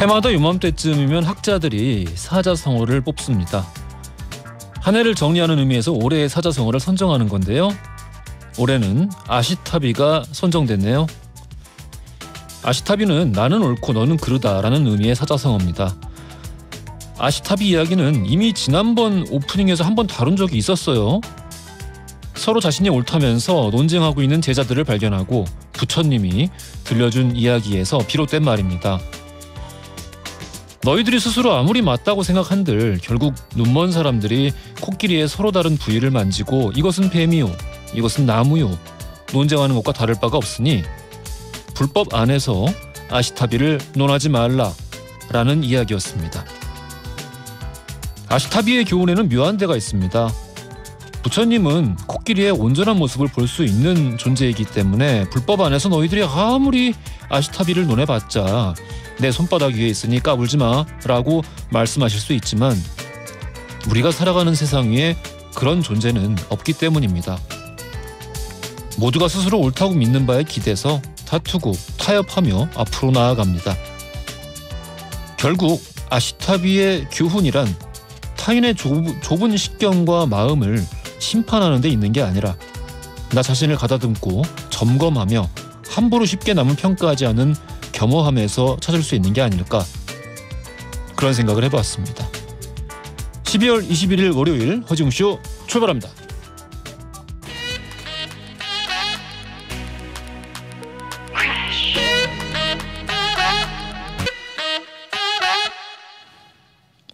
해마다 요맘때쯤이면 학자들이 사자성어를 뽑습니다. 한 해를 정리하는 의미에서 올해의 사자성어를 선정하는 건데요. 올해는 아시타비가 선정됐네요. 아시타비는 나는 옳고 너는 그르다라는 의미의 사자성어입니다. 아시타비 이야기는 이미 지난번 오프닝에서 한번 다룬 적이 있었어요. 서로 자신이 옳다면서 논쟁하고 있는 제자들을 발견하고 부처님이 들려준 이야기에서 비롯된 말입니다. 너희들이 스스로 아무리 맞다고 생각한들 결국 눈먼 사람들이 코끼리의 서로 다른 부위를 만지고 이것은 뱀이요, 이것은 나무요 논쟁하는 것과 다를 바가 없으니 불법 안에서 아시타비를 논하지 말라라는 이야기였습니다. 아시타비의 교훈에는 묘한 데가 있습니다. 부처님은 코끼리의 온전한 모습을 볼 수 있는 존재이기 때문에 불법 안에서 너희들이 아무리 아시타비를 논해봤자 내 손바닥 위에 있으니 까불지 마 라고 말씀하실 수 있지만 우리가 살아가는 세상 위에 그런 존재는 없기 때문입니다. 모두가 스스로 옳다고 믿는 바에 기대서 다투고 타협하며 앞으로 나아갑니다. 결국 아시타비의 교훈이란 타인의 좁은 식견과 마음을 심판하는 데 있는 게 아니라 나 자신을 가다듬고 점검하며 함부로 쉽게 남을 평가하지 않은 겸허함에서 찾을 수 있는 게 아닐까, 그런 생각을 해봤습니다. 12월 21일 월요일 허지웅쇼 출발합니다.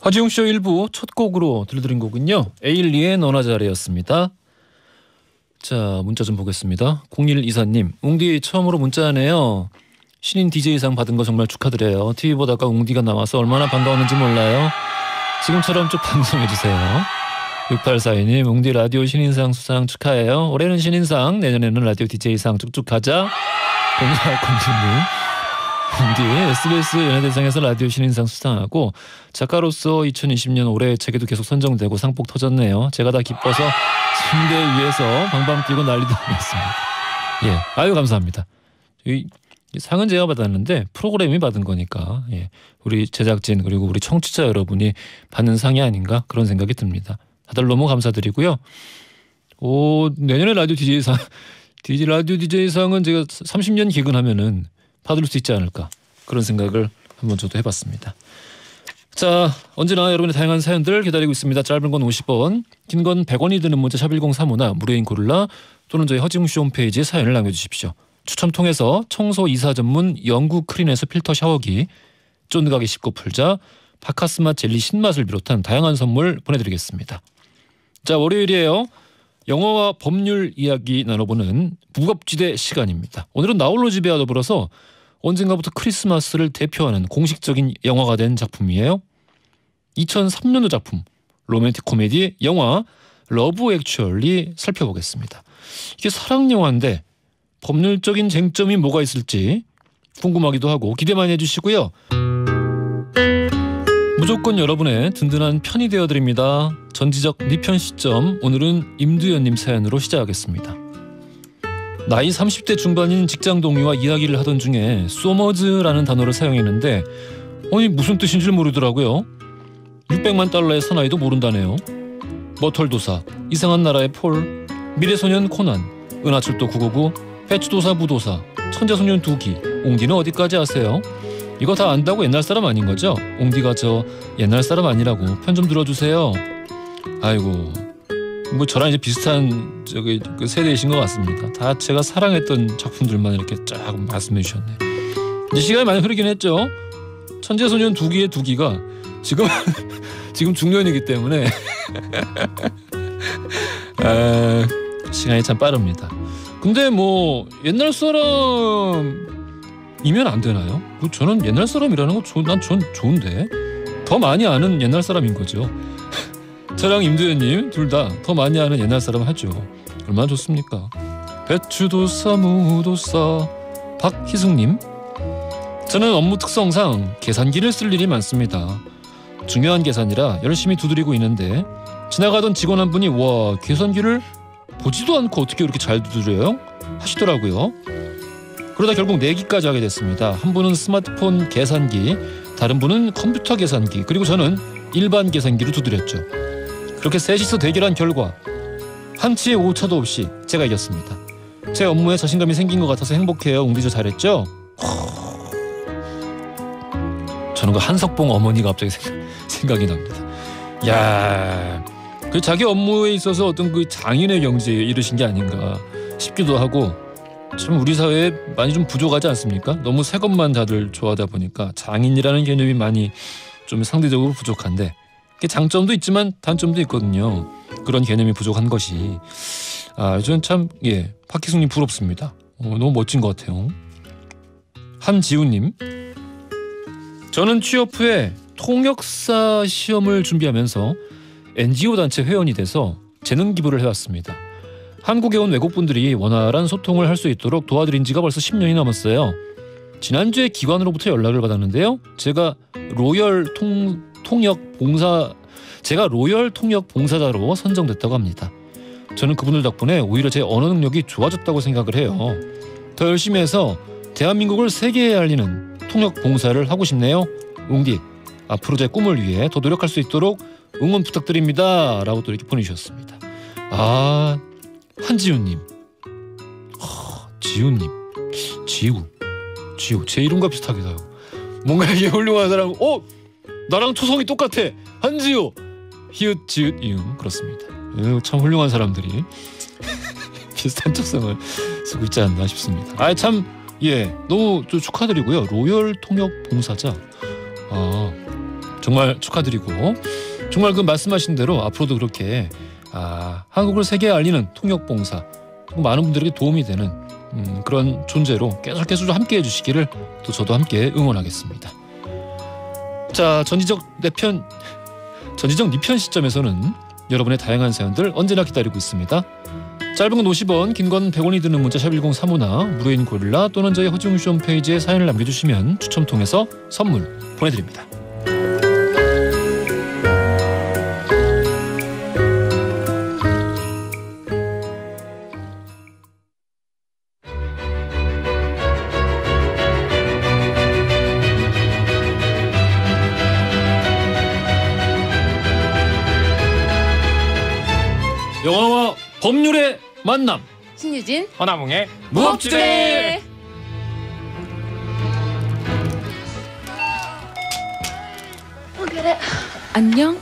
허지웅쇼 1부 첫 곡으로 들려드린 곡은요, 에일리의 너나 잘해였습니다. 자, 문자 좀 보겠습니다. 0124님, 웅디 처음으로 문자하네요. 신인 DJ상 받은 거 정말 축하드려요. TV 보다가 웅디가 나와서 얼마나 반가웠는지 몰라요. 지금처럼 쭉 방송해주세요. 6842님, 웅디 라디오 신인상 수상 축하해요. 올해는 신인상, 내년에는 라디오 DJ상 쭉쭉 가자. 0406님, 웅디 SBS 연예대상에서 라디오 신인상 수상하고 작가로서 2020년 올해의 책에도 계속 선정되고 상복 터졌네요. 제가 다 기뻐서 침대 위에서 방방 뛰고 난리도 아니었습니다. 예, 아유 감사합니다. 이 상은 제가 받았는데 프로그램이 받은 거니까, 예, 우리 제작진 그리고 우리 청취자 여러분이 받는 상이 아닌가 그런 생각이 듭니다. 다들 너무 감사드리고요. 내년에 라디오 DJ상 라디오 DJ상은 제가 30년 기근하면은 받을 수 있지 않을까, 그런 생각을 한번 저도 해봤습니다. 자, 언제나 여러분의 다양한 사연들 기다리고 있습니다. 짧은 건 50원, 긴 건 100원이 드는 문자 샵 1035나 무료인 고릴라 또는 저희 허지웅쇼 홈페이지에 사연을 남겨주십시오. 추첨 통해서 청소 이사 전문 영구 크린에서 필터 샤워기, 쫀득하게 씹고 풀자 바카스맛 젤리 신맛을 비롯한 다양한 선물 보내드리겠습니다. 자, 월요일이에요. 영화와 법률 이야기 나눠보는 무법지대 시간입니다. 오늘은 나홀로 집에와 더불어서 언젠가부터 크리스마스를 대표하는 공식적인 영화가 된 작품이에요. 2003년도 작품, 로맨틱 코미디 영화 러브 액츄얼리 살펴보겠습니다. 이게 사랑 영화인데 법률적인 쟁점이 뭐가 있을지 궁금하기도 하고 기대 많이 해주시고요. 무조건 여러분의 든든한 편이 되어드립니다. 전지적 니편 시점, 오늘은 임두현님 사연으로 시작하겠습니다. 나이 30대 중반인 직장 동료와 이야기를 하던 중에 소머즈라는 단어를 사용했는데 무슨 뜻인 줄 모르더라고요. 600만 달러의 사나이도 모른다네요. 머털도사, 이상한 나라의 폴, 미래소년 코난, 은하철도 999, 배추도사 무도사, 천재소년 두기, 옹디는 어디까지 아세요? 이거 다 안다고 옛날 사람 아닌 거죠? 옹디가 저 옛날 사람 아니라고 편 좀 들어주세요. 아이고, 저랑 이제 비슷한 그 세대이신 것 같습니다. 다 제가 사랑했던 작품들만 이렇게 쫙 말씀해 주셨네. 이제 시간이 많이 흐르긴 했죠. 천재소년 두기의 두기가 지금 중년이기 때문에 시간이 참 빠릅니다. 근데 옛날 사람이면 안 되나요? 저는 옛날 사람이라는 거 전 좋은데 더 많이 아는 옛날 사람인 거죠. 저랑 임두현님 둘 다 더 많이 아는 옛날 사람 하죠. 얼마나 좋습니까? 배추도사 무도사. 박희숙님, 저는 업무 특성상 계산기를 쓸 일이 많습니다. 중요한 계산이라 열심히 두드리고 있는데 지나가던 직원 한 분이 와, 계산기를 보지도 않고 어떻게 이렇게 잘 두드려요? 하시더라고요. 그러다 결국 내기까지 하게 됐습니다. 한 분은 스마트폰 계산기, 다른 분은 컴퓨터 계산기, 그리고 저는 일반 계산기로 두드렸죠. 그렇게 셋이서 대결한 결과 한치의 오차도 없이 제가 이겼습니다. 제 업무에 자신감이 생긴 것 같아서 행복해요. 웅디 저 잘했죠? 저는 그 한석봉 어머니가 갑자기 생각이 납니다. 야, 그 자기 업무에 있어서 어떤 그 장인의 경지에 이르신 게 아닌가 싶기도 하고, 참 우리 사회에 많이 좀 부족하지 않습니까? 너무 새 것만 다들 좋아하다 보니까 장인이라는 개념이 많이 좀 상대적으로 부족한데, 장점도 있지만 단점도 있거든요. 그런 개념이 부족한 것이 저는 참 박희숙님 부럽습니다. 너무 멋진 것 같아요. 한지우님, 저는 취업 후에 통역사 시험을 준비하면서 NGO 단체 회원이 돼서 재능 기부를 해왔습니다. 한국에 온 외국분들이 원활한 소통을 할 수 있도록 도와드린 지가 벌써 10년이 넘었어요. 지난주에 기관으로부터 연락을 받았는데요. 제가 로열 통역 봉사자로 선정됐다고 합니다. 저는 그분들 덕분에 오히려 제 언어 능력이 좋아졌다고 생각을 해요. 더 열심히 해서 대한민국을 세계에 알리는 통역 봉사를 하고 싶네요. 웅디, 앞으로 제 꿈을 위해 더 노력할 수 있도록 응원 부탁드립니다. 라고 또 이렇게 보내주셨습니다. 한지우님, 지우님, 지우 제 이름과 비슷하기도 하고 뭔가 이게 훌륭한 사람. 나랑 초성이 똑같아. 한지우, 히읗 지읒 이응. 그렇습니다. 참 훌륭한 사람들이 비슷한 초성을 쓰고 있지 않나 싶습니다. 참 너무 좀 축하드리고요. 로열 통역 봉사자, 정말 축하드리고, 정말 그 말씀하신 대로 앞으로도 그렇게 한국을 세계에 알리는 통역 봉사, 많은 분들에게 도움이 되는 그런 존재로 계속해서 좀 함께 해주시기를 또 저도 함께 응원하겠습니다. 자, 전지적 니편 시점에서는 여러분의 다양한 사연들 언제나 기다리고 있습니다. 짧은 건 50원, 긴 건 100원이 드는 문자 샵 1035나 무료인 고릴라 또는 저희 허지웅쇼 홈페이지에 사연을 남겨주시면 추첨 통해서 선물 보내드립니다. 영화와 법률의 만남, 신유진, 허나몽의 무법지대. 안녕.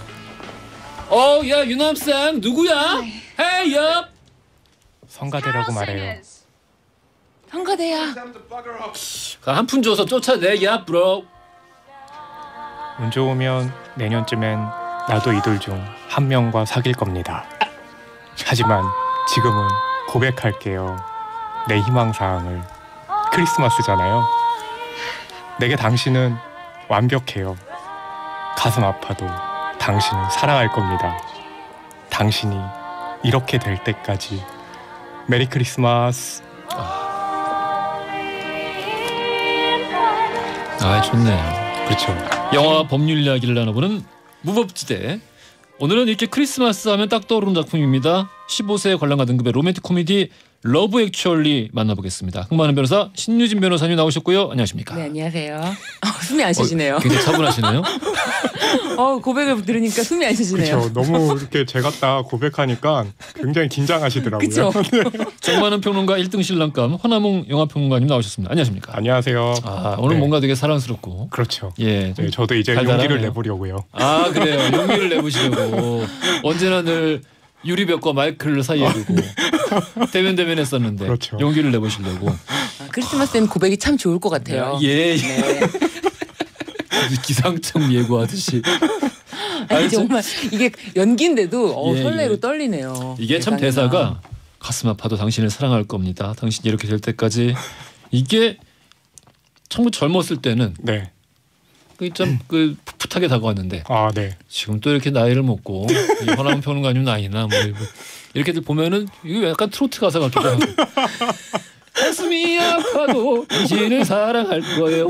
야 유남상 누구야? 헤이 엽. 성가대라고 말해요. 성가대야. 한 푼 줘서 쫓아내, 야 브로. 운 좋으면 내년쯤엔 나도 이들 중 한 명과 사귈 겁니다. 하지만 지금은 고백할게요. 내 희망사항을. 크리스마스잖아요. 내게 당신은 완벽해요. 가슴 아파도 당신을 사랑할 겁니다. 당신이 이렇게 될 때까지. 메리 크리스마스. 좋네요. 그렇죠. 영화 법률 이야기를 나눠보는 무법지대. 오늘은 이렇게 크리스마스 하면 딱 떠오르는 작품입니다. 15세 관람가 등급의 로맨틱 코미디 러브 액츄얼리 만나보겠습니다. 흥많은 변호사 신유진 변호사님 나오셨고요. 안녕하십니까? 네, 안녕하세요. 숨이 안 쉬시네요. 굉장히 차분하시네요. 고백을 들으니까 숨이 안 쉬시네요. 그렇죠. 너무 이렇게 제가 딱 고백하니까 굉장히 긴장하시더라고요. 그렇죠. 정만은 평론가 1등 신랑감 허나몽 영화평론가님 나오셨습니다. 안녕하십니까? 안녕하세요. 오늘 네. 뭔가 되게 사랑스럽고. 그렇죠. 네, 저도 이제 달달하네요. 용기를 내보려고요. 그래요. 용기를 내보시려고. 언제나 늘 유리벽과 마이크를 사이에 두고 대면했었는데 그렇죠. 용기를 내보시려고. 크리스마스 때는 고백이 참 좋을 것 같아요. 예. 네. 기상청 예고하듯이. 정말 이게 연기인데도 설레고 예. 떨리네요. 이게 참 대사가 가슴 아파도 당신을 사랑할 겁니다. 당신이 이렇게 될 때까지. 이게 참 젊었을 때는 네. 참 풋풋하게 다가왔는데 네. 지금 또 이렇게 나이를 먹고 이 허나문 평론가님 나이나 이렇게들 보면은 이게 약간 트로트 가사 같기도 하고. 가슴이 아파도 당신을 사랑할 거예요.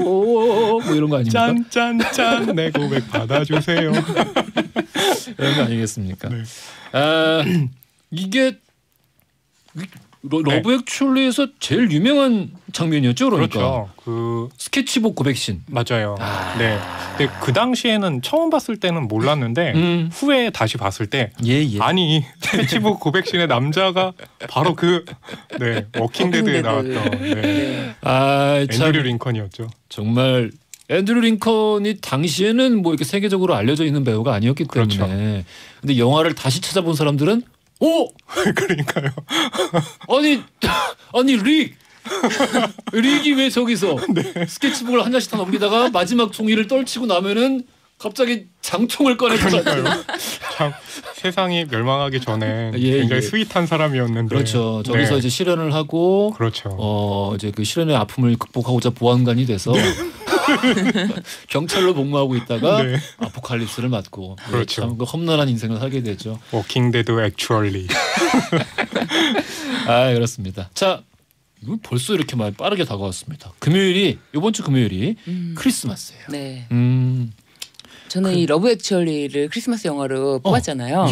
이런 거 아닙니까? 짠짠짠 내 고백 받아주세요. 이런 거 아니겠습니까? 네. 이게 러브 액츄얼리에서 제일 유명한 장면이었죠, 그러니까. 그렇죠. 스케치북 고백신. 맞아요. 네. 근데 그 당시에는 처음 봤을 때는 몰랐는데 후에 다시 봤을 때 아니 스케치북 고백신의 남자가 바로 그 워킹데드에 나왔던 앤드류 링컨이었죠. 정말 앤드류 링컨이 당시에는 뭐 이렇게 세계적으로 알려져 있는 배우가 아니었기 때문에. 그렇죠. 근데 영화를 다시 찾아본 사람들은 그러니까요. 아니 릭이 왜 저기서 스케치북을 한 장씩 다 넘기다가 마지막 종이를 떨치고 나면은 갑자기 장총을 꺼내서 참 세상이 멸망하기 전에 굉장히 스윗한 사람이었는데. 그렇죠. 저기서 이제 실현을 하고 그렇죠. 이제 그 실현의 아픔을 극복하고자 보안관이 돼서 경찰로 복무하고 있다가 아포칼립스를 맞고 그렇죠. 참 그 험난한 인생을 살게 되죠. 워킹데드 액츄얼리. 그렇습니다. 자, 벌써 이렇게 많이 빠르게 다가왔습니다. 이번 주 금요일이 크리스마스예요. 네. 저는 이 러브 액츄얼리를 크리스마스 영화로 뽑았잖아요.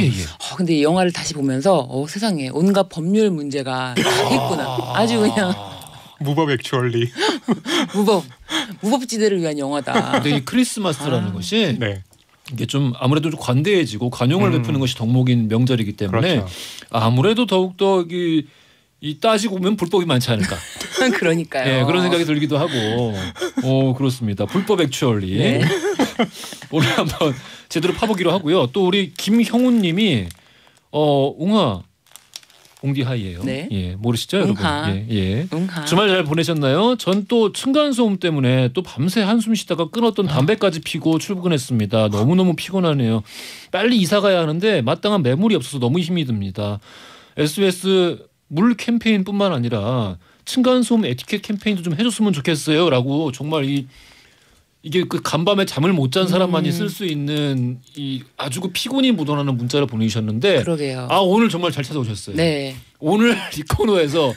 근데 이 영화를 다시 보면서 세상에 온갖 법률 문제가 있구나. 아주 그냥 무법 액츄얼리. 무법지대를 위한 영화다. 근데 이 크리스마스라는 것이 이게 좀 아무래도 좀 관대해지고 관용을 베푸는 것이 덕목인 명절이기 때문에 그렇죠. 아무래도 더욱더 이 따지고 보면 불법이 많지 않을까. 그러니까요. 그런 생각이 들기도 하고. 그렇습니다. 불법 액츄얼리. 오늘 한번 제대로 파보기로 하고요. 또 우리 김형훈님이 웅하 웅디하이예요. 모르시죠, 여러분? 웅하. 주말 잘 보내셨나요? 전 또 층간소음 때문에 또 밤새 한숨 쉬다가 끊었던 담배까지 피고 출근했습니다. 너무너무 피곤하네요. 빨리 이사 가야 하는데 마땅한 매물이 없어서 너무 힘이 듭니다. SOS 물 캠페인뿐만 아니라 층간소음 에티켓 캠페인도 좀 해줬으면 좋겠어요라고 정말 이게 그 간밤에 잠을 못 잔 사람만이 쓸 수 있는 이 아주 그 피곤이 묻어나는 문자를 보내주셨는데 그러게요. 오늘 정말 잘 찾아오셨어요. 오늘 이 코너에서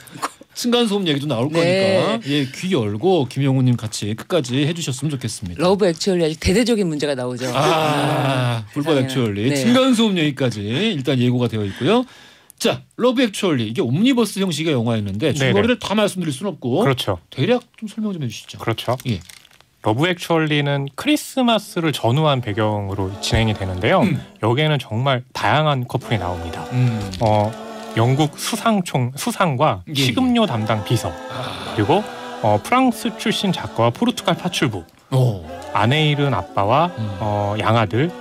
층간소음 얘기도 나올 거니까 귀 열고 김영우님 같이 끝까지 해주셨으면 좋겠습니다. 러브 액츄얼리 아주 대대적인 문제가 나오죠. 불법 액츄얼리 층간소음 얘기까지 일단 예고가 되어 있고요. 자, 러브 액츄얼리 이게 옴니버스 형식의 영화였는데 줄거리를 다 말씀드릴 수는 없고 그렇죠. 대략 좀 설명 좀 해주시죠. 그렇죠. 러브 액츄얼리는 크리스마스를 전후한 배경으로 진행이 되는데요. 여기에는 정말 다양한 커플이 나옵니다. 영국 수상과 식음료 담당 비서 그리고 프랑스 출신 작가와 포르투갈 파출부 아내 잃은 아빠와 양아들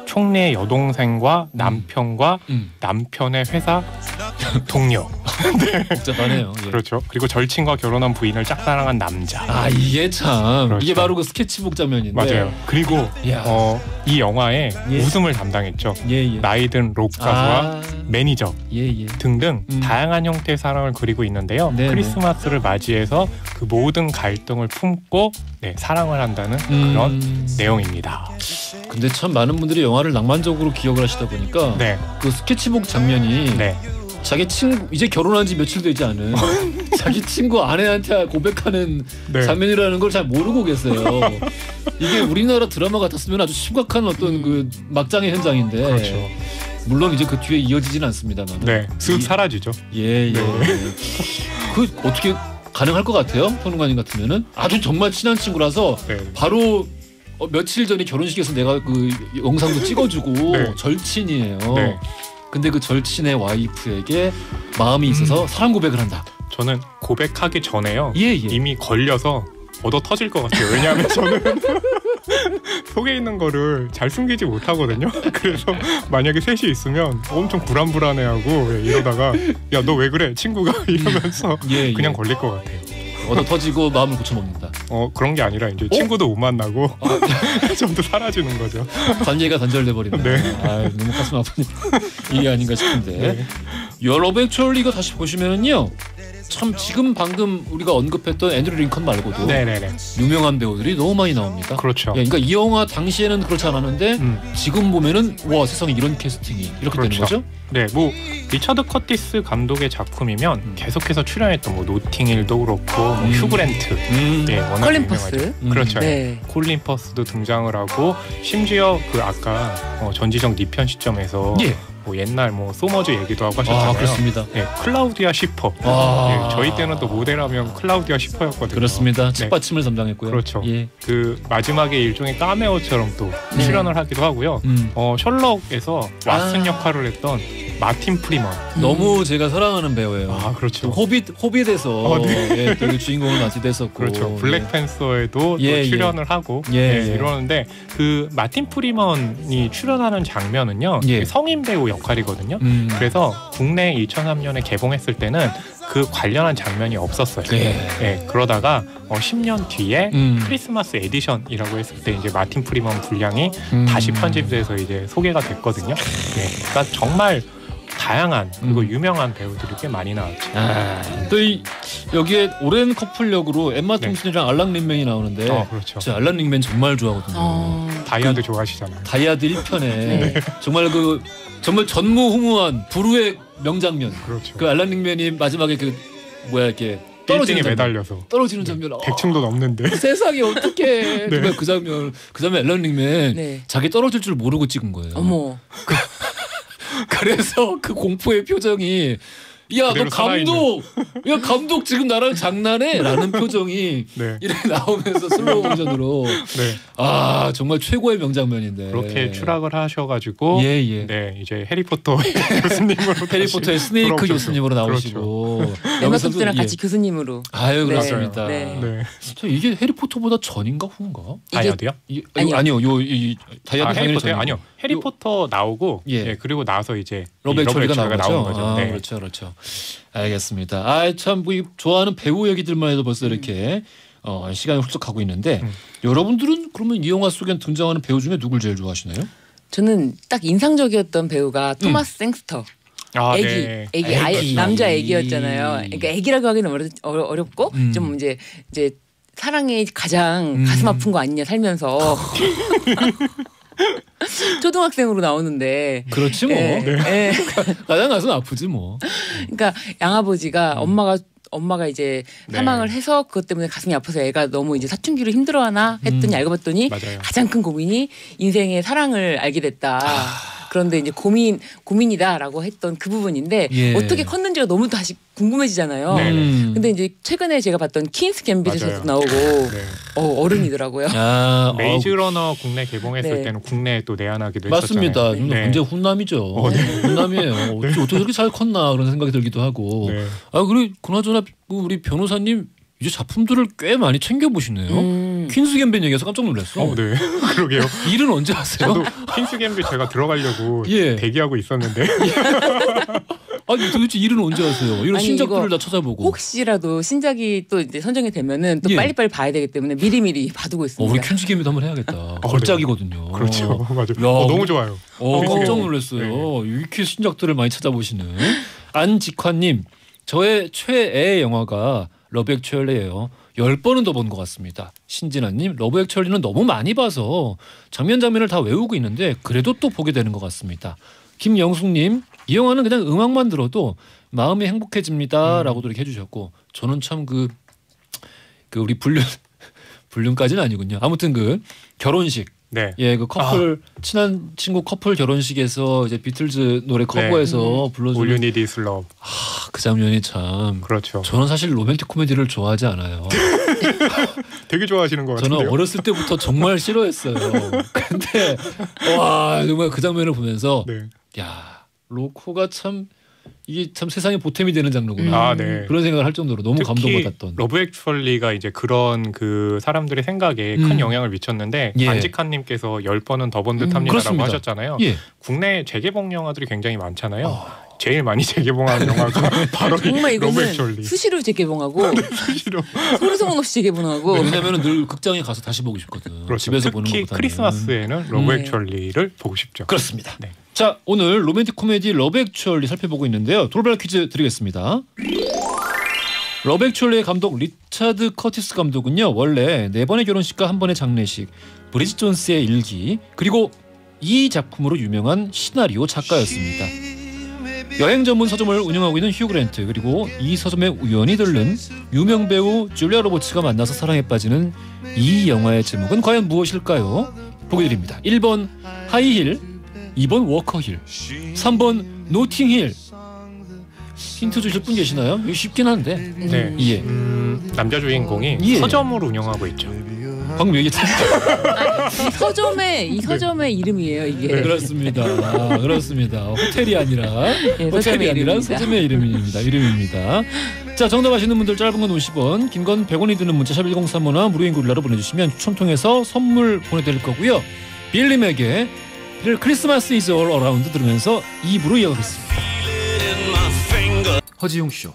촌내 여동생과 남편과 남편의 회사 동료. 복잡하네요. 그렇죠. 그리고 절친과 결혼한 부인을 짝사랑한 남자. 이게 참 그렇죠. 이게 바로 그 스케치북 장면인데. 맞아요. 그리고 이 영화에 웃음을 담당했죠. 나이든 록 가수와 매니저 등등 다양한 형태의 사랑을 그리고 있는데요. 크리스마스를 맞이해서 그 모든 갈등을 품고 사랑을 한다는 그런 내용입니다. 근데 참 많은 분들이 영화를 낭만적으로 기억을 하시다 보니까 그 스케치북 장면이 자기 친구 이제 결혼한 지 며칠 되지 않은 자기 친구 아내한테 고백하는 장면이라는 걸 잘 모르고 계세요. 이게 우리나라 드라마 같았으면 아주 심각한 어떤 그 막장의 현장인데 그렇죠. 물론 이제 그 뒤에 이어지진 않습니다만 쓱 사라지죠. 그 어떻게 가능할 것 같아요? 손흥관님 같으면은 아주 정말 친한 친구라서 바로 며칠 전에 결혼식에서 내가 그 영상도 찍어주고 절친이에요. 근데 그 절친의 와이프에게 마음이 있어서 사랑 고백을 한다. 저는 고백하기 전에요. 이미 걸려서 얻어 터질 것 같아요. 왜냐하면 저는 속에 있는 거를 잘 숨기지 못하거든요. 그래서 만약에 셋이 있으면 엄청 불안해하고 이러다가 야, 너 왜 그래? 친구가 이러면서 그냥 걸릴 것 같아요. 얻어 터지고 마음을 고쳐먹는다. 그런 게 아니라 이제 친구도 못 만나고 전부 사라지는 거죠. 관계가 단절돼 버린다. 너무 가슴 아픈 일이 아닌가 싶은데. 러브 액츄얼리가 다시 보시면은요. 참 지금 방금 우리가 언급했던 앤드류 링컨 말고도 유명한 배우들이 너무 많이 나옵니다. 그렇죠. 그러니까 이 영화 당시에는 그렇지 않았는데 지금 보면은 와 세상에 이런 캐스팅이 이렇게 되는 거죠? 뭐 리처드 커티스 감독의 작품이면 계속해서 출연했던 뭐 노팅힐도 그렇고 뭐 휴그랜트, 워낙 콜린 유명하죠. 퍼스, 그렇죠. 콜린 퍼스도 등장을 하고 심지어 그 아까 전지적 니편 시점에서 뭐 옛날 뭐 소머즈 얘기도 하고 하셨잖아요. 그렇습니다. 네, 클라우디아 시퍼. 저희 때는 또 모델하면 클라우디아 시퍼였거든요. 그렇습니다. 책받침을 담당했고요. 그렇죠. 그 마지막에 일종의 카메오처럼 또 출연을 하기도 하고요. 셜록에서 왓슨 역할을 했던 마틴 프리먼. 너무 제가 사랑하는 배우예요. 그렇죠. 호빗에서 네. 또 주인공을 맡이됐었고. 그렇죠. 블랙팬서에도 또 출연을 하고 이러는데 그 마틴 프리먼이 출연하는 장면은요. 성인 배우 역할이거든요. 그래서 국내 2003년에 개봉했을 때는 그 관련한 장면이 없었어요. 그러다가 10년 뒤에 크리스마스 에디션이라고 했을 때 이제 마틴 프리먼 분량이 다시 편집돼서 이제 소개가 됐거든요. 그러니까 정말 다양한 그리고 유명한 배우들이 꽤 많이 나왔죠. 또 여기에 오랜 커플 역으로 엠마 톰슨이랑 알랑 린맨이 나오는데 그렇죠. 저 알랑 린맨 정말 좋아하거든요. 다이아드 좋아하시잖아요. 다이아드 1편에 정말 정말 전무후무한 불후의 명장면. 그렇죠. 그 알랑 린맨이 마지막에 이렇게 떨어지는 매달려서 떨어지는 장면. 100층도 넘는데 세상에 어떡해. 정말 그 장면 알랑 린맨 자기 떨어질 줄 모르고 찍은 거예요. 어머. 그래서 그 공포의 표정이 야 너 감독 지금 나랑 장난해? 라는 표정이 이렇게 나오면서 슬로우 버전으로 정말 최고의 명장면인데 그렇게 추락을 하셔가지고 이제 해리포터 교수님으로 해리포터의 스네이크 교수님으로 나오시고 엠마 톰슨이랑 같이 교수님으로 그렇습니다. 이게 해리포터보다 전인가 후인가? 다이아드요? 아니요. 다이아드 해리포터 아니요. 해리포터 나오고 그리고 나서 이제 러브 액츄얼리가 나온 거죠. 그렇죠. 알겠습니다. 참 좋아하는 배우 얘기들만 해도 벌써 이렇게 시간이 훌쩍 가고 있는데 여러분들은 그러면 이 영화 속에 등장하는 배우 중에 누굴 제일 좋아하시나요? 저는 딱 인상적이었던 배우가 토마스 생스터. 애기 남자 애기였잖아요. 그러니까 애기라고 하기는 어렵고 좀 이제 사랑이 가장 가슴 아픈 거 아니냐 살면서 초등학생으로 나오는데 그렇지 뭐. 가장 가슴 아프지 뭐. 그러니까 양아버지가 엄마가 이제 사망을 해서 그것 때문에 가슴이 아파서 애가 너무 이제 사춘기로 힘들어하나 했더니 알고 봤더니 가장 큰 고민이 인생의 사랑을 알게 됐다. 그런데 이제 고민이다라고 했던 그 부분인데 어떻게 컸는지가 너무 다시 궁금해지잖아요. 근데 이제 최근에 제가 봤던 퀸스 갬빗에서도 나오고 어른이더라고요. 메이즈 러너 국내 개봉했을 때는 국내에 또 내한하기도 맞습니다. 했었잖아요. 굉장히 훈남이죠. 훈남이에요. 어떻게 그렇게 잘 컸나 그런 생각이 들기도 하고. 그리고 그나저나 우리 변호사님 이제 작품들을 꽤 많이 챙겨보시네요. 퀸스 갬빗 얘기해서 깜짝 놀랐어. 네. 그러게요. 일은 언제 하세요? 저도 퀸스 갬빗 제가 들어가려고 대기하고 있었는데. 도대체 일은 언제 하세요? 이런 신작들을 다 찾아보고. 혹시라도 신작이 또 이제 선정이 되면은 또 빨리빨리 봐야 되기 때문에 미리미리 봐두고 있습니다. 우리 퀸스 갬빗 한번 해야겠다. 걸작이거든요. 그렇죠. 맞아요. 너무 좋아요. 깜짝 놀랐어요. 이렇게 신작들을 많이 찾아보시는. 안직환님, 저의 최애 영화가 러브 액츄얼리예요. 10번은 더 본 것 같습니다. 신진아님, 러브 액츄얼리는 너무 많이 봐서 장면을 다 외우고 있는데 그래도 또 보게 되는 것 같습니다. 김영숙님, 이 영화는 그냥 음악만 들어도 마음이 행복해집니다라고도 이렇게 해주셨고, 저는 참 우리 불륜까지는 아니군요. 아무튼 그 결혼식. 그 커플 친한 친구 커플 결혼식에서 이제 비틀즈 노래 커버해서 불러주는 All You Need Is Love. 그 장면이 참. 그렇죠. 저는 사실 로맨틱 코미디를 좋아하지 않아요. 되게 좋아하시는 것 같은데요. 저는 어렸을 때부터 정말 싫어했어요. 근데 정말 그 장면을 보면서 야, 로코가 참 이게 참 세상에 보탬이 되는 장르구나. 그런 생각을 할 정도로 너무 감동받았던. 러브 액츄얼리가 이제 그런 그 사람들의 생각에 큰 영향을 미쳤는데 안직환님께서 10번은 더 본 듯합니다라고 하셨잖아요. 국내 재개봉 영화들이 굉장히 많잖아요. 제일 많이 재개봉하는 영화가 바로 정말 러브 액츄얼리. 수시로 재개봉하고 수시로 소리소문 없이 재개봉하고. 왜냐하면 늘 극장에 가서 다시 보고 싶거든. 그렇죠. 집에서 보는 것보다는. 특히 크리스마스에는 러브 액츄얼리를 보고 싶죠. 그렇습니다. 자, 오늘 로맨틱 코미디 러브 액츄얼리 살펴보고 있는데요. 돌발 퀴즈 드리겠습니다. 러브 액츄얼리의 감독 리차드 커티스 감독은요, 원래 4번의 결혼식과 1번의 장례식, 브리짓 존스의 일기, 그리고 이 작품으로 유명한 시나리오 작가였습니다. 여행 전문 서점을 운영하고 있는 휴 그랜트, 그리고 이 서점에 우연히 들른 유명 배우 줄리아 로버츠가 만나서 사랑에 빠지는 이 영화의 제목은 과연 무엇일까요? 보기 드립니다. 1번 하이힐, 2번 워커힐, 3번 노팅힐. 힌트 주실 분 계시나요? 이거 쉽긴 한데. 네. 예. 남자 주인공이 예. 서점을 운영하고 있죠. 방금 얘기했잖아요. 이 서점의 이름이에요 이게. 네, 그렇습니다. 그렇습니다. 호텔이 아니라 예, 호텔이 아니라 이름입니다. 서점의 이름입니다. 자, 정답 아시는 분들 짧은 건 50원, 긴 건 100원이 드는 문자 샵 1035나 무료인 글로 보내주시면 추첨 통해서 선물 보내드릴 거고요. 빌림에게 크리스마스 이즈 올 어라운드 들으면서 2부로 이어가겠습니다. 허지용 쇼.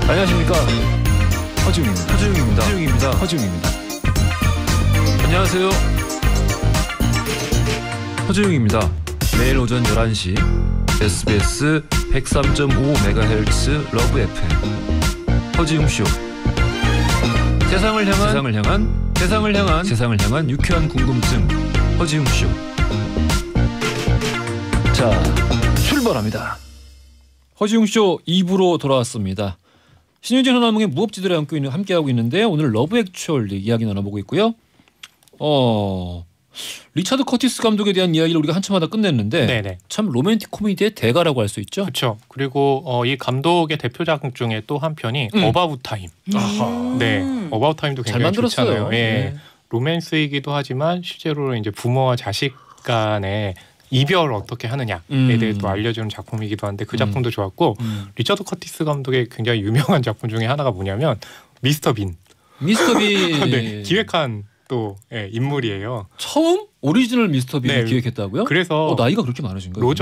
안녕하십니까. 허지용입니다. 안녕하세요. 허지용입니다. 매일 오전 11시 SBS 103.5MHz 러브 FM 허지용 쇼. 세상을 향한 유쾌한 궁금증 허지용 쇼. 자, 출발합니다. 허지용 쇼 2부로 돌아왔습니다. 신윤진 하나몽의 무법지들에 함께하고 있는데 오늘 러브 액츄얼리 이야기 나눠보고 있고요. 리차드 커티스 감독에 대한 이야기를 우리가 한참 하다 끝냈는데 네네. 참 로맨틱 코미디의 대가라고 할 수 있죠. 그렇죠. 그리고 이 감독의 대표작 중에 또 한 편이 어바웃 타임. 네, 어바웃 타임도 잘 굉장히 만들었어요. 좋잖아요. 예. 네. 로맨스이기도 하지만 실제로 이제 부모와 자식 간의 이별을 어떻게 하느냐에 대해 또 알려주는 작품이기도 한데 그 작품도 좋았고 리처드 커티스 감독의 굉장히 유명한 작품 중에 하나가 뭐냐면 미스터 빈. 네, 기획한 또 인물이에요. 처음 오리지널 미스터 빈을 네. 기획했다고요? 그래서 나이가 그렇게 많으신 거예요?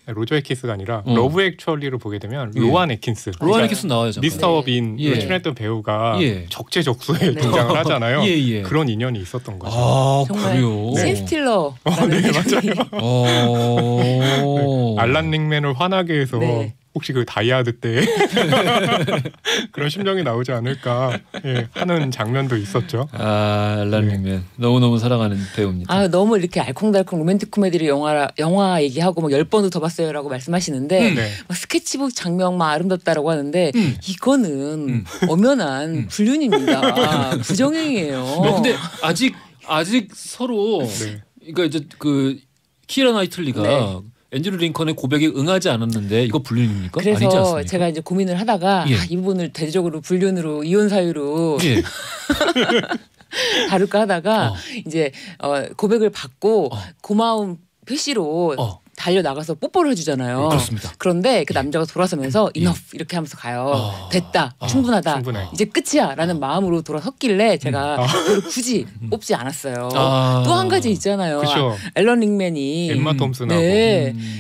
로저 에키스가 아니라 러브 액츄얼리를 보게 되면 예. 로안 에킨스. 로안 에킨스 나와요. 잠깐. 미스터 빈 예. 출연했던 배우가 예. 적재적소에 등장을 하잖아요. 예. 그런 인연이 있었던 거죠. 아, 정말 그래요? 신 스틸러라는 네, 맞아요. 알란 링맨을 화나게 해서 네. 혹시 그 다이아드 때 그런 심정이 나오지 않을까 하는 장면도 있었죠. 알란 링맨 너무너무 사랑하는 배우입니다. 아, 너무 이렇게 알콩달콩 로맨틱 코미디를 영화 얘기하고 막 10번도 더 봤어요라고 말씀하시는데 네. 막 스케치북 장면 막 아름답다라고 하는데 이거는 엄연한 불륜입니다. 부정행위예요. 근데 아직 서로 네. 그러니까 이제 그 키라 나이틀리가 네. 앤드류 링컨의 고백에 응하지 않았는데 이거 불륜입니까? 아니지 그래서 않습니까? 제가 이제 고민을 하다가 예. 이 부분을 대대적으로 불륜으로 이혼 사유로 예. 다룰까 하다가 이제 고백을 받고 고마움 표시로 달려 나가서 뽀뽀를 해주잖아요. 그렇습니다. 그런데 그 남자가 돌아서면서 enough 이렇게 하면서 가요. 됐다, 충분하다, 충분해. 이제 끝이야라는 마음으로 돌아섰길래 제가 그걸 굳이 뽑지 않았어요. 또 한 가지 있잖아요. 그쵸. 앨런 링맨이 엠마 톰슨하고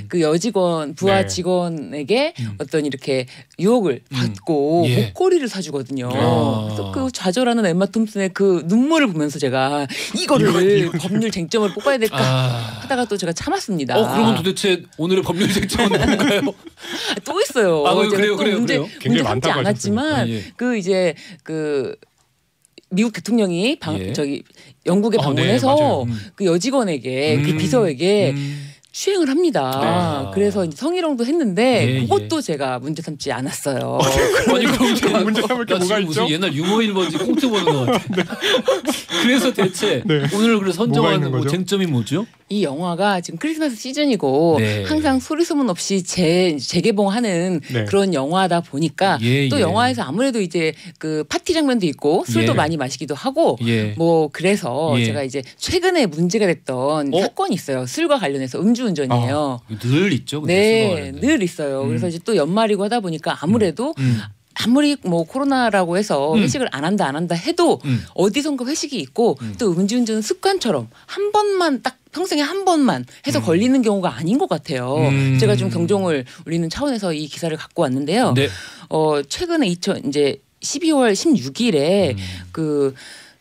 그 여직원 부하 네. 직원에게 어떤 이렇게 유혹을 받고 예. 목걸이를 사주거든요. 네. 그래서 그 좌절하는 엠마 톰슨의 그 눈물을 보면서 제가 이거를 법률 쟁점을 뽑아야 될까 하다가 또 제가 참았습니다. 그러면 도대체 오늘의 법률 쟁점은 뭔가요? 또 있어요. 그래요. 문제 굉장히 삼지 많다고 않았지만 예. 그 이제 그 미국 대통령이 예. 영국에 네, 방문해서 맞아요. 그 여직원에게 그 비서에게 수행을 합니다. 네. 그래서 이제 성희롱도 했는데 예, 그것도 제가 문제 삼지 않았어요. 아니 그럼 문제 삼을 게 나 뭐가 지금 무슨 있죠? 옛날 유머 일번지 꽁트 보는 것 같아. 그래서 대체 오늘 그래 뭐가 선정한 있는 거죠? 쟁점이 뭐죠? 이 영화가 지금 크리스마스 시즌이고 네. 항상 소리 소문 없이 재개봉하는 네. 그런 영화다 보니까 또 예. 영화에서 아무래도 이제 그 파티 장면도 있고 술도 예. 많이 마시기도 하고 예. 뭐 그래서 예. 제가 이제 최근에 문제가 됐던 사건이 있어요. 술과 관련해서 음주운전이에요. 늘 있죠. 근데 네, 수고하는데. 늘 있어요. 그래서 이제 또 연말이고 하다 보니까 아무래도 아무리 뭐 코로나라고 해서 회식을 안 한다 해도 어디선가 회식이 있고 또 음주운전은 습관처럼 한 번만 딱 평생에 한 번만 해서 걸리는 경우가 아닌 것 같아요. 제가 좀 경종을 울리는 차원에서 이 기사를 갖고 왔는데요. 네. 최근에 이제 12월 16일에 그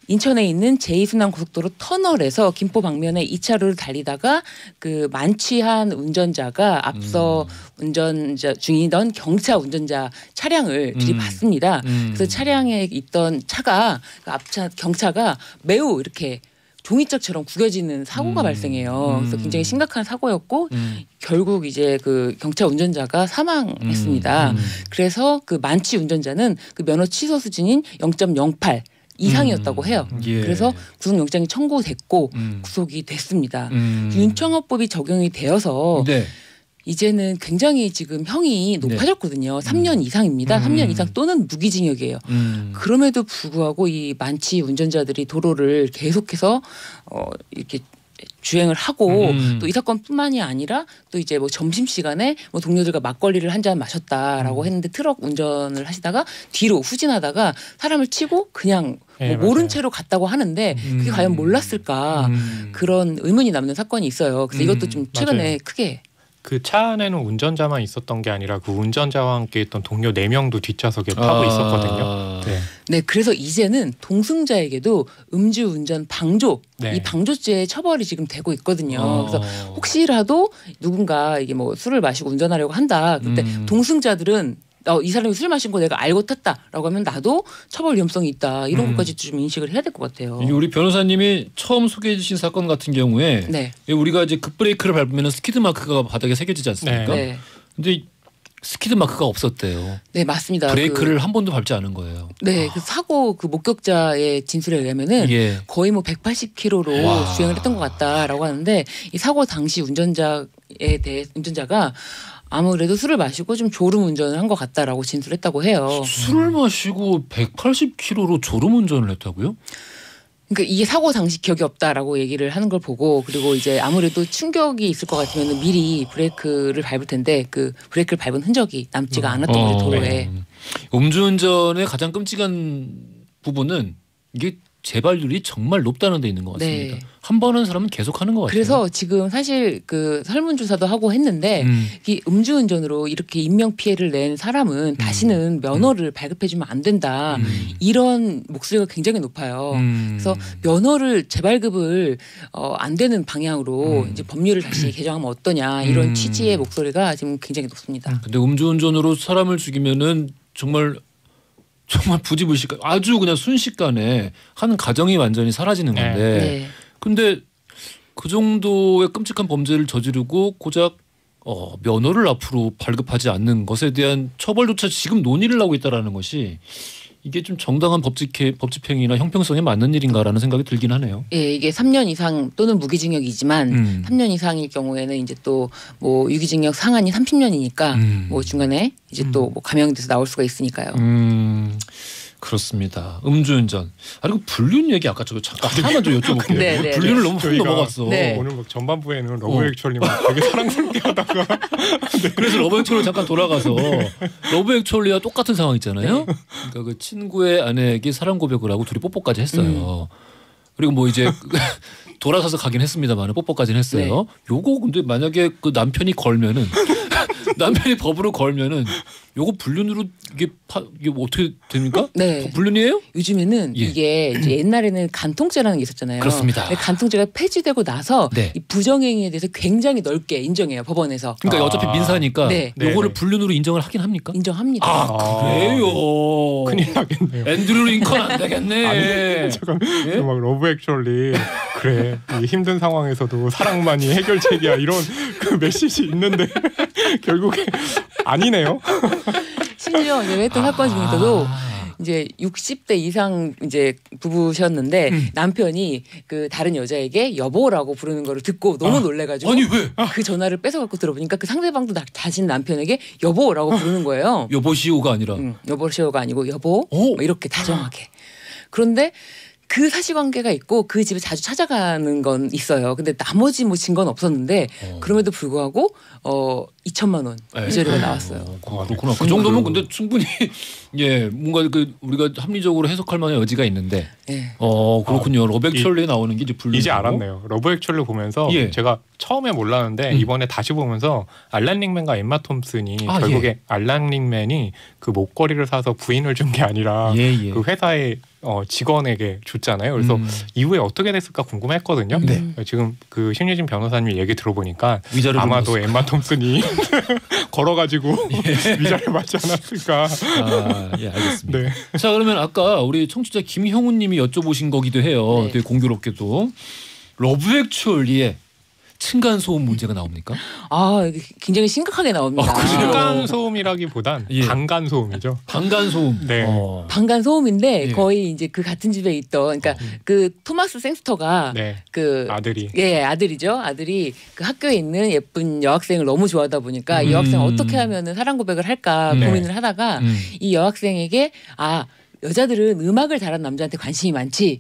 인천에 있는 제2순환고속도로 터널에서 김포 방면에 2차로를 달리다가 그 만취한 운전자가 앞서 운전자 중이던 경차 운전자 차량을 들이받습니다. 그래서 차량에 있던 차가 그 앞차 경차가 매우 이렇게 종이짝처럼 구겨지는 사고가 발생해요. 그래서 굉장히 심각한 사고였고 결국 이제 그 경차 운전자가 사망했습니다. 그래서 그 만취 운전자는 그 면허 취소 수준인 0.08 이상이었다고 해요. 예. 그래서 구속영장이 청구됐고 구속이 됐습니다. 윤창호법이 적용이 되어서 네. 이제는 굉장히 지금 형이 높아졌거든요. 3년 이상입니다. 3년 이상 또는 무기징역이에요. 그럼에도 불구하고 이 만취 운전자들이 도로를 계속해서 이렇게 주행을 하고 또 이 사건뿐만이 아니라 또 이제 뭐 점심시간에 뭐 동료들과 막걸리를 한 잔 마셨다라고 했는데 트럭 운전을 하시다가 뒤로 후진하다가 사람을 치고 그냥 뭐 모른 채로 갔다고 하는데 그게 과연 몰랐을까 그런 의문이 남는 사건이 있어요. 그래서 이것도 좀 최근에 맞아요. 크게 그 차 안에는 운전자만 있었던 게 아니라 그 운전자와 함께 있던 동료 4명도 뒷좌석에 타고 있었거든요. 네. 네, 그래서 이제는 동승자에게도 음주운전 방조 네. 이 방조죄의 처벌이 지금 되고 있거든요. 그래서 혹시라도 누군가 이게 뭐 술을 마시고 운전하려고 한다. 그때 동승자들은 이 사람이 술 마신 거 내가 알고 탔다라고 하면 나도 처벌 위험성이 있다. 이런 것까지 좀 인식을 해야 될 것 같아요. 우리 변호사님이 처음 소개해 주신 사건 같은 경우에 네. 우리가 이제 급브레이크를 밟으면 스키드 마크가 바닥에 새겨지지 않습니까? 네. 근데 스키드 마크가 없었대요. 네, 맞습니다. 브레이크를 한 번도 밟지 않은 거예요. 네, 그 사고 그 목격자의 진술에 의하면은 예. 거의 뭐 180km로 와. 주행을 했던 것 같다라고 하는데 이 사고 당시 운전자가 아무래도 술을 마시고 좀 졸음 운전을 한 것 같다라고 진술했다고 해요. 술을 마시고 180km로 졸음 운전을 했다고요? 그러니까 이게 사고 당시 기억이 없다라고 얘기를 하는 걸 보고 그리고 이제 아무래도 충격이 있을 것 같으면 미리 브레이크를 밟을 텐데 그 브레이크를 밟은 흔적이 남지가 않았던 거죠 도로에. 음주운전의 가장 끔찍한 부분은 이게 재발률이 정말 높다는 데 있는 것 같습니다. 네. 한 번 한 사람은 계속 하는 것 같아요. 그래서 지금 사실 그 설문조사도 하고 했는데 이 음주운전으로 이렇게 인명 피해를 낸 사람은 다시는 면허를 발급해주면 안 된다. 이런 목소리가 굉장히 높아요. 그래서 면허를 재발급을 안 되는 방향으로 이제 법률을 다시 개정하면 어떠냐 이런 취지의 목소리가 지금 굉장히 높습니다. 근데 음주운전으로 사람을 죽이면은 정말 부지불식 아주 그냥 순식간에 한 가정이 완전히 사라지는 건데 네. 근데 그 정도의 끔찍한 범죄를 저지르고 고작 면허를 앞으로 발급하지 않는 것에 대한 처벌조차 지금 논의를 하고 있다라는 것이 이게 좀 정당한 법집행이나 형평성에 맞는 일인가라는 생각이 들긴 하네요. 예, 이게 3년 이상 또는 무기징역이지만 3년 이상일 경우에는 이제 또 뭐 유기징역 상한이 30년이니까 뭐 중간에 이제 또 뭐 감형돼서 나올 수가 있으니까요. 그렇습니다. 음주운전. 그리고 불륜 얘기 아까 저 잠깐 하나만 좀 여쭤볼게요. 네, 네, 불륜을 너무 훅 넘어갔어. 네. 오늘 막 전반부에는 러브 액츄얼님 되게 사랑스럽게 하다가 그래서 러브 액츄얼로 잠깐 돌아가서 러브 액츄얼리와 똑같은 상황 있잖아요. 그러니까 그 친구의 아내에게 사랑 고백을 하고 둘이 뽀뽀까지 했어요. 그리고 뭐 이제 돌아서서 가긴 했습니다만 뽀뽀까지는 했어요. 요거 근데 만약에 그 남편이 걸면은 남편이 법으로 걸면은 요거 불륜으로 이게 어떻게 됩니까? 네. 불륜이에요? 요즘에는 예. 이게 이제 옛날에는 간통죄라는 게 있었잖아요. 그렇습니다. 근데 간통죄가 폐지되고 나서 네. 이 부정행위에 대해서 굉장히 넓게 인정해요 법원에서. 그러니까 어차피 민사니까 네. 요거를 네. 불륜으로 인정을 하긴 합니까? 인정합니다. 그래요. 큰일 나겠네요. 앤드류 링컨 안 되겠네. 아니 잠깐 예? 막 러브 액츄얼리 그래 이 힘든 상황에서도 사랑만이 해결책이야 이런 그 메시지 있는데 결국에 아니네요. 심지어 이제 했던 사건 중에서도 이제 60대 이상 이제 부부셨는데 남편이 그 다른 여자에게 여보라고 부르는 거를 듣고 너무 놀래가지고 아니 왜? 그 전화를 뺏어갖고 들어보니까 그 상대방도 자신 남편에게 여보라고 부르는 거예요. 여보시오가 아니라. 여보시오가 아니고 여보 오. 뭐 이렇게 다정하게. 그런데 그 사실관계가 있고 그 집에 자주 찾아가는 건 있어요. 근데 나머지 뭐 증거는 없었는데 그럼에도 불구하고 2천만 원 위자료가 나왔어요. 그렇구나. 그 정도면 근데 충분히 예 뭔가 그 우리가 합리적으로 해석할 만한 여지가 있는데. 네. 그렇군요. 러브 액츄얼리에 나오는 게 이제 불륜. 이제 알았네요. 러브 액츄얼리 보면서 예. 제가 처음에 몰랐는데 이번에 다시 보면서 알란 링맨과 엠마 톰슨이 결국에 알란 링맨이 그 목걸이를 사서 부인을 준 게 아니라 그 회사의 직원에게 줬잖아요. 그래서 이후에 어떻게 됐을까 궁금했거든요. 지금 그 신유진 변호사님 얘기 들어보니까 아마도 엠마 톰슨이 걸어가지고 위자료 맞지 않았을까. 예, 알겠습니다. 네. 자, 그러면 아까 우리 청취자 김형우님이 여쭤보신 거기도 해요. 네. 되게 공교롭게도 러브 액츄얼리에 층간 소음 문제가 나옵니까? 이게 굉장히 심각하게 나옵니다. 층간 소음이라기보단 예. 방간 소음이죠. 방간 소음. 네. 방간 소음인데 예. 거의 이제 그 같은 집에 있던 그러니까 그 토마스 생스터가 네. 그 아들이. 예, 아들이죠. 아들이 그 학교에 있는 예쁜 여학생을 너무 좋아하다 보니까 이 여학생 어떻게 하면은 사랑 고백을 할까 네. 고민을 하다가 이 여학생에게 여자들은 음악을 잘하는 남자한테 관심이 많지.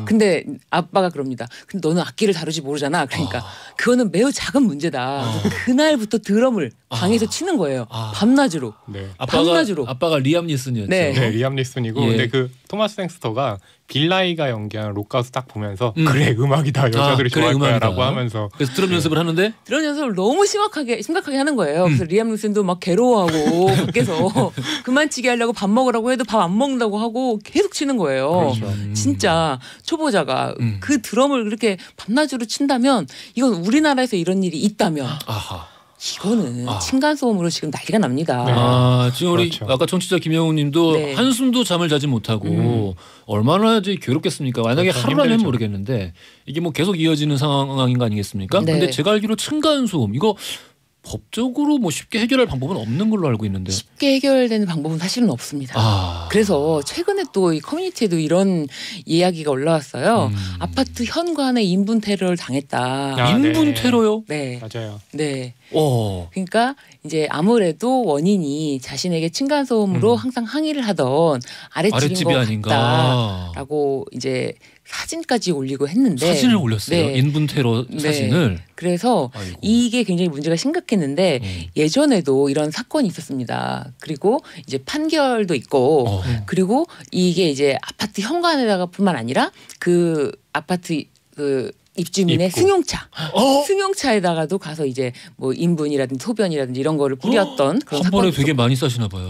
근데 아빠가 그럽니다. 근데 너는 악기를 다루지 모르잖아. 그러니까 그거는 매우 작은 문제다. 그래서 그날부터 드럼을 방에서 치는 거예요. 밤낮으로. 네. 밤낮으로. 아빠가 리암 니슨이었죠. 네. 네, 리암 니슨이고 예. 근데 그 토마스 생스터가 빌라이가 연기한 록가우스 딱 보면서 그래 음악이다 여자들이 그래, 좋아할 음악이다. 거야라고 하면서 그래서 드럼 연습을 하는데 드럼 연습을 너무 심각하게 하는 거예요. 그래서 리암 니슨도 막 괴로워하고 밖에서 그만 치게 하려고 밥 먹으라고 해도 밥 안 먹는다고 하고 계속 치는 거예요. 그렇죠. 진짜 초보자가 그 드럼을 그렇게 밤낮으로 친다면 이건 우리나라에서 이런 일이 있다면 아하. 이거는 층간소음으로 지금 난리가 납니다. 네. 지금 우리 그렇죠. 아까 청취자 김영우님도 네. 한숨도 잠을 자지 못하고 얼마나 이제 괴롭겠습니까? 만약에 그렇죠. 하루라면 힘들죠. 모르겠는데 이게 뭐 계속 이어지는 상황인 거 아니겠습니까? 네. 근데 제가 알기로 층간소음 이거 법적으로 뭐 쉽게 해결할 방법은 없는 걸로 알고 있는데. 쉽게 해결되는 방법은 사실은 없습니다. 그래서 최근에 또 이 커뮤니티에도 이런 이야기가 올라왔어요. 아파트 현관에 인분 테러를 당했다. 인분 네. 테러요? 네. 맞아요. 네. 그러니까 이제 아무래도 원인이 자신에게 층간소음으로 항상 항의를 하던 아랫집인 아랫집이 것 아닌가. 같다라고 이제 사진까지 올리고 했는데 사진을 올렸어요. 네. 인분 테러 사진을. 그래서 아이고. 이게 굉장히 문제가 심각했는데 예전에도 이런 사건이 있었습니다. 그리고 이제 판결도 있고 그리고 이게 이제 아파트 현관에다가뿐만 아니라 그 아파트 그 입주민의 입구. 승용차에다가도 가서 이제 뭐 인분이라든지 소변이라든지 이런 거를 뿌렸던 그런 한 번에 사건. 되게 많이 싸시나 봐요.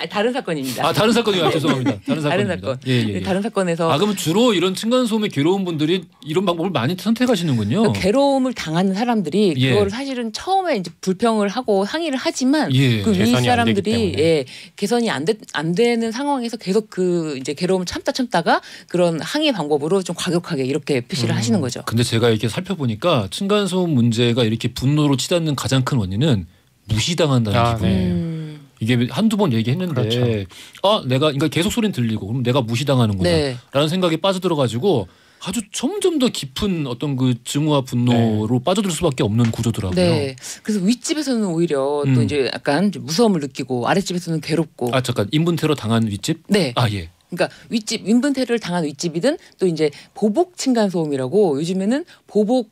다른 사건입니다. 다른 사건이요. 죄송합니다. 다른 다른 사건입니다. 사건. 예. 다른 사건에서 그러면 주로 이런 층간소음에 괴로운 분들이 이런 방법을 많이 선택하시는군요. 괴로움을 당하는 사람들이 예. 그걸 사실은 처음에 이제 불평을 하고 항의를 하지만 예. 그 위 개선이 안 되기 사람들이 때문에. 개선이 안 되는 상황에서 계속 그 이제 괴로움을 참다가 그런 항의 방법으로 좀 과격하게 이렇게 표시를 하시는 거죠. 근데 제가 이렇게 살펴보니까 층간소음 문제가 이렇게 분노로 치닫는 가장 큰 원인은 무시당한다는 기분. 네. 이게 한두 번 얘기했는데 그렇죠. 내가 그러니까 계속 소리는 들리고 그럼 내가 무시당하는구나 네. 라는 생각에 빠져들어가지고 아주 점점 더 깊은 어떤 그 증오와 분노로 빠져들 수밖에 없는 구조더라고요. 네. 그래서 윗집에서는 오히려 또 이제 약간 무서움을 느끼고 아랫집에서는 괴롭고. 잠깐 인분 테러 당한 윗집? 네. 예. 그러니까 윗집 인분 테러를 당한 윗집이든 또 이제 보복 층간 소음이라고 요즘에는 보복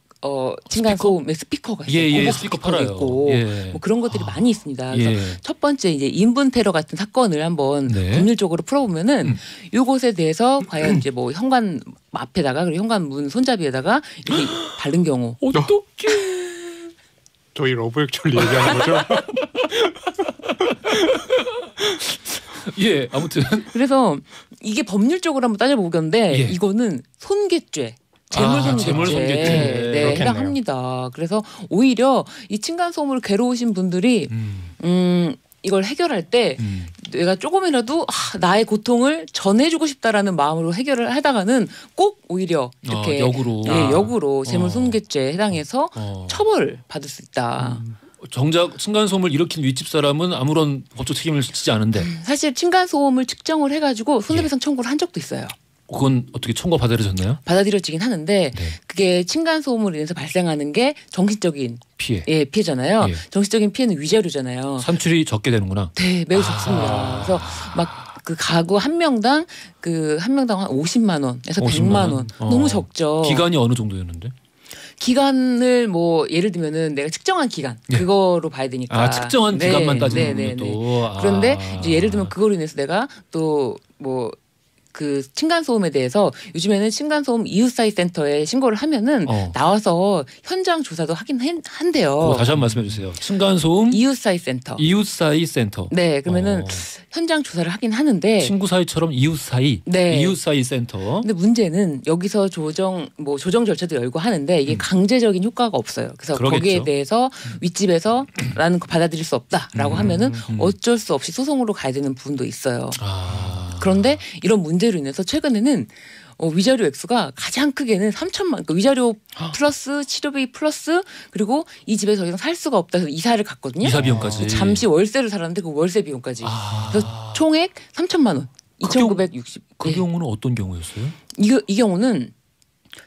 층간 소음의 스피커가 있어요. 예, 보복 스피커 스피커도 팔아요. 있고 예. 뭐 그런 것들이 많이 있습니다. 그래서 예. 첫 번째 이제 인분 테러 같은 사건을 한번 네. 법률적으로 풀어보면은 이것에 대해서 과연 이제 뭐 현관 앞에다가 그리고 현관 문 손잡이에다가 이렇게 바른 경우 어떡해. 저희 러브 액츄얼리 얘기하는 거죠? 예, 아무튼 그래서 이게 법률적으로 한번 따져보건데 예. 이거는 손괴죄. 재물손괴죄 재물손괴죄. 네, 그렇겠네요. 해당합니다. 그래서 오히려 이 층간소음으로 괴로우신 분들이 이걸 해결할 때 내가 조금이라도 나의 고통을 전해주고 싶다라는 마음으로 해결을 하다가는 꼭 오히려 이렇게 역으로. 역으로 재물손괴죄에 해당해서 처벌 받을 수 있다. 정작 층간소음을 일으킨 윗집 사람은 아무런 법적 책임을 지지 않은데 사실 층간소음을 측정을 해가지고 손해배상 청구를 한 적도 있어요. 그건 어떻게 청구가 받아들여졌나요? 받아들여지긴 하는데 네. 그게 층간소음으로 인해서 발생하는 게 정신적인 피해. 피해잖아요. 예. 정신적인 피해는 위자료잖아요. 산출이 적게 되는구나. 네, 매우 적습니다. 그래서 막 그 가구 한 명당 한 50만 원에서 100만 원. 너무 적죠. 기간이 어느 정도였는데? 기간을 뭐 예를 들면은 내가 측정한 기간 그거로 봐야 되니까. 측정한 기간만 따지는 네. 또. 그런데 이제 예를 들면 그거로 인해서 내가 또 뭐 그 층간소음에 대해서 요즘에는 층간소음 이웃사회 센터에 신고를 하면은 나와서 현장 조사도 하긴 한대요. 다시 한 번 말씀해 주세요. 층간소음 이웃사회 센터. 이웃사회 센터. 네, 그러면은 현장 조사를 하긴 하는데 친구 사이처럼 이웃사회. 네. 이웃사회 센터. 근데 문제는 여기서 조정 절차도 열고 하는데 이게 강제적인 효과가 없어요. 그래서 그러겠죠. 거기에 대해서 윗집에서라는 거 받아들일 수 없다라고 하면은 어쩔 수 없이 소송으로 가야 되는 부분도 있어요. 그런데 이런 문제로 인해서 최근에는 위자료 액수가 가장 크게는 3천만, 그러니까 위자료 플러스 치료비 플러스 그리고 이 집에 더 이상 살 수가 없다 해서 이사를 갔거든요. 이사 비용까지. 잠시 월세를 살았는데 그 월세 비용까지. 그래서 총액 3천만 원. 2,960. 그 경우는 어떤 경우였어요? 이 경우는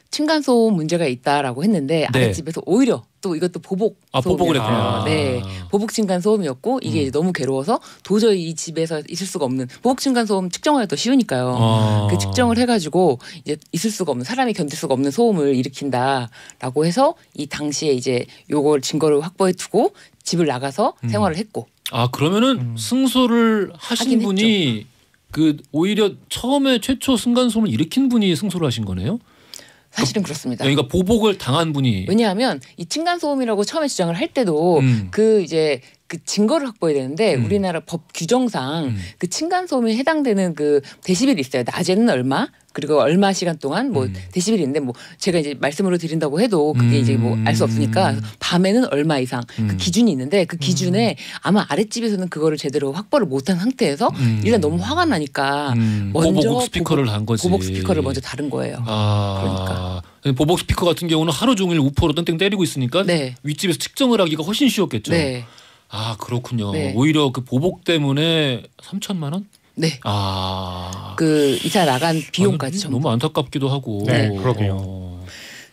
층간소음 문제가 있다라고 했는데 네. 아랫집에서 오히려 또 이것도 보복 보복을 했구나. 네, 보복 층간소음이었고 이게 이제 너무 괴로워서 도저히 이 집에서 있을 수가 없는 보복 층간소음 측정하기가 더 쉬우니까요. 그 측정을 해가지고 이제 있을 수가 없는 사람이 견딜 수가 없는 소음을 일으킨다라고 해서 이 당시에 이제 요걸 증거를 확보해두고 집을 나가서 생활을 했고. 그러면은 승소를 하신 분이 했죠. 그 오히려 처음에 최초 층간소음을 일으킨 분이 승소를 하신 거네요? 사실은 그렇습니다. 그러니까 보복을 당한 분이. 왜냐하면 이 층간소음이라고 처음에 주장을 할 때도 그 이제 그 증거를 확보해야 되는데 우리나라 법 규정상 그 층간소음에 해당되는 그 데시벨이 있어요. 낮에는 얼마 그리고 얼마 시간 동안 뭐 데시벨인데 뭐 제가 이제 말씀으로 드린다고 해도 그게 이제 뭐 알 수 없으니까 밤에는 얼마 이상 그 기준이 있는데 그 기준에 아마 아랫집에서는 그거를 제대로 확보를 못한 상태에서 일단 너무 화가 나니까 먼저 보복 스피커를 한 거지. 보복 스피커를 먼저 다른 거예요. 그러니까 보복 스피커 같은 경우는 하루 종일 우포로 땡땡 때리고 있으니까 네. 윗집에서 측정을 하기가 훨씬 쉬웠겠죠. 네. 그렇군요. 네. 오히려 그 보복 때문에 3천만 원? 네. 그 이사 나간 비용까지 전부. 너무 안타깝기도 하고. 네, 그러게요.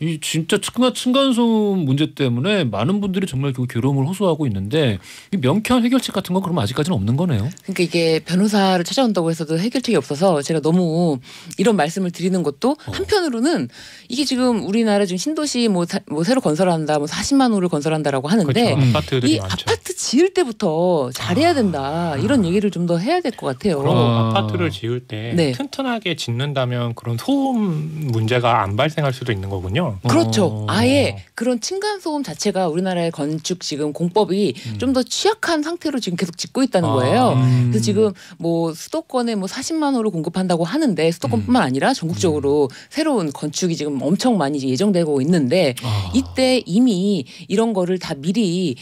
이 진짜 층간소음 문제 때문에 많은 분들이 정말 그 괴로움을 호소하고 있는데 이 명쾌한 해결책 같은 건 그럼 아직까지는 없는 거네요. 그러니까 이게 변호사를 찾아온다고 해서도 해결책이 없어서 제가 너무 이런 말씀을 드리는 것도 한편으로는 이게 지금 우리나라 지금 신도시 뭐 새로 건설한다, 뭐 40만 호를 건설한다라고 하는데 그렇죠. 아파트들이 이 많죠. 아파트 지을 때부터 잘해야 된다 이런 얘기를 좀 더 해야 될 것 같아요. 그럼 아파트를 지을 때 네. 튼튼하게 짓는다면 그런 소음 문제가 안 발생할 수도 있는 거군요. 그렇죠. 아예 그런 층간소음 자체가 우리나라의 건축 지금 공법이 좀 더 취약한 상태로 지금 계속 짓고 있다는 거예요. 그래서 지금 뭐 수도권에 뭐 40만 호를 공급한다고 하는데 수도권뿐만 아니라 전국적으로 새로운 건축이 지금 엄청 많이 예정되고 있는데 이때 이미 이런 거를 다 미리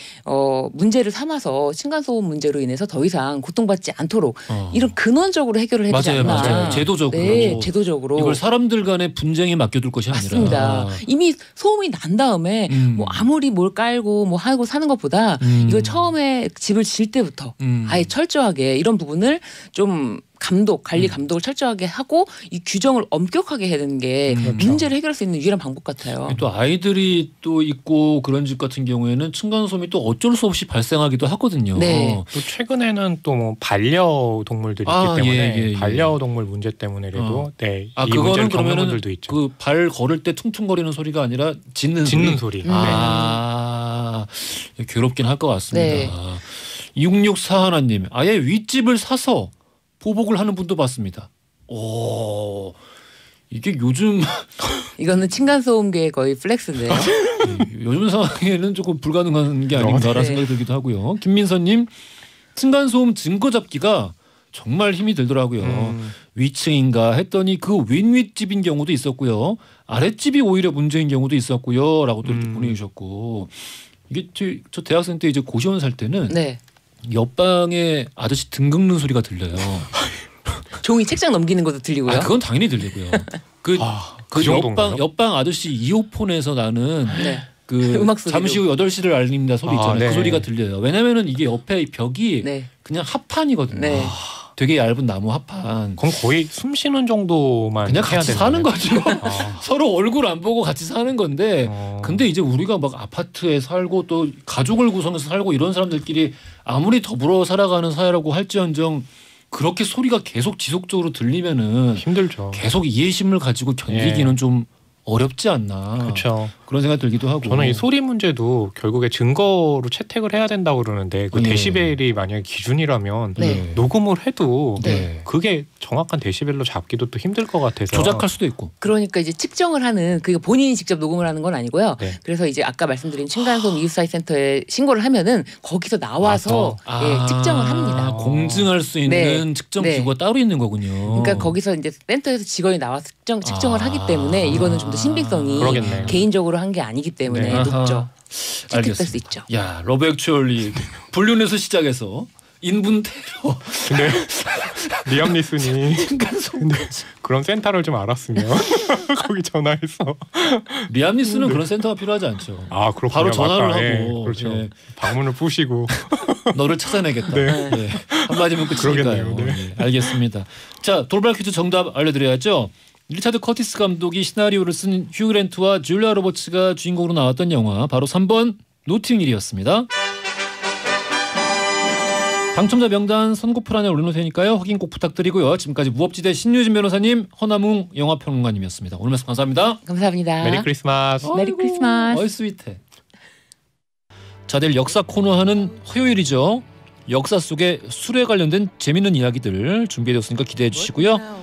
문제를 삼아서 층간소음 문제로 인해서 더 이상 고통받지 않도록 이런 근원적으로 해결을 해야 되지 않나. 맞아요. 제도적으로. 네, 제도적으로. 이걸 사람들 간의 분쟁에 맡겨둘 것이 아니라. 맞습니다. 이미 소음이 난 다음에 뭐 아무리 뭘 깔고 뭐 하고 사는 것보다 이걸 처음에 집을 지을 때부터 아예 철저하게 이런 부분을 좀 관리 감독을 철저하게 하고 이 규정을 엄격하게 해야 되는 게 그렇죠. 문제를 해결할 수 있는 유일한 방법 같아요. 또 아이들이 또 있고 그런 집 같은 경우에는 층간소음이 또 어쩔 수 없이 발생하기도 하거든요. 네. 또 최근에는 또 뭐 반려동물들이 있기 때문에 예. 반려동물 문제 때문에라도 네, 이 그거는 문제를 겪는 그러면은 분들도 있죠. 그 발 걸을 때 퉁퉁거리는 소리가 아니라 짖는 소리. 괴롭긴 할 것 같습니다. 네. 6641 하나님 아예 윗집을 사서 보복을 하는 분도 봤습니다. 이게 요즘 이거는 층간소음계의 거의 플렉스인데요. 요즘 상황에는 조금 불가능한 게 아닌가라는 네. 생각이 들기도 하고요. 김민서님 층간소음 증거 잡기가 정말 힘이 들더라고요. 위층인가 했더니 그 윗윗집인 경우도 있었고요. 아랫집이 오히려 문제인 경우도 있었고요. 라고 또 이렇게 보내주셨고 이게 저 대학생 때 이제 고시원 살 때는 네. 옆방에 아저씨 등 긁는 소리가 들려요. 종이 책장 넘기는 것도 들리고요. 그건 당연히 들리고요. 그 정도인가요? 옆방 아저씨 이어폰에서 나는 네. 그 음악 소리도. 잠시 후 8시를 알립니다 소리 있잖아요. 네. 그 소리가 들려요. 왜냐면은 이게 옆에 벽이 네. 그냥 합판이거든요. 네. 되게 얇은 나무 합판. 그럼 거의 숨 쉬는 정도만 그냥 해야 같이 되는 사는 거네요. 거죠. 서로 얼굴 안 보고 같이 사는 건데 근데 이제 우리가 막 아파트에 살고 또 가족을 구성해서 살고 이런 사람들끼리 아무리 더불어 살아가는 사회라고 할지언정 그렇게 소리가 계속 지속적으로 들리면은 힘들죠. 계속 이해심을 가지고 견디기는 좀 어렵지 않나. 그렇죠. 그런 생각 들기도 하고. 저는 이 소리 문제도 결국에 증거로 채택을 해야 된다고 그러는데 그 데시벨이 만약에 기준이라면 녹음을 해도 그게 정확한 데시벨로 잡기도 또 힘들 것 같아서 조작할 수도 있고. 그러니까 이제 측정을 하는 그 본인이 직접 녹음을 하는 건 아니고요. 그래서 이제 아까 말씀드린 층간소음 이웃사회 센터에 신고를 하면은 거기서 나와서 측정을 합니다. 공증할 수 있는 측정 기구가 따로 있는 거군요. 그러니까 거기서 이제 센터에서 직원이 나와서 측정을 하기 때문에 이거는 좀 더 신빙성이 그러겠네요. 개인적으로 한 게 아니기 때문에 높죠. 채택될 수 있죠. 야, 러브 액츄얼리 불륜에서 시작해서 인분 테러. 근데 리암 니슨이 그런 센터를 좀 알았으면 거기 전화해서 리암 니슨은 그런 센터가 필요하지 않죠. 아, 그렇군요. 바로 전화를 맞다. 하고 그렇죠. 방문을 푸시고 너를 찾아내겠다. 한마디면 끝이니까요. 알겠습니다. 자, 돌발 퀴즈 정답 알려드려야죠. 리차드 커티스 감독이 시나리오를 쓴 휴 그랜트와 줄리아 로버츠가 주인공으로 나왔던 영화 바로 3번 노팅힐이었습니다. 당첨자 명단 선고표란에 올려놓을 테니까요. 확인 꼭 부탁드리고요. 지금까지 무법지대 신유진 변호사님, 허남웅 영화평론가님이었습니다. 오늘 말씀 감사합니다. 감사합니다. 메리 크리스마스. 메리 크리스마스. 어이 스윗해. 자, 내일 역사 코너 하는 화요일이죠. 역사 속에 술에 관련된 재밌는 이야기들 준비해뒀으니까 기대해 주시고요.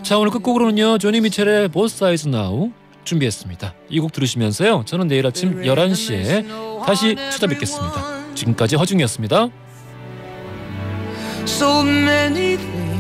자, 오늘 끝곡으로는요. 조니 미첼의 Both Sides Now 준비했습니다. 이 곡 들으시면서요. 저는 내일 아침 11시에 다시 찾아뵙겠습니다. 지금까지 허중이었습니다. So many things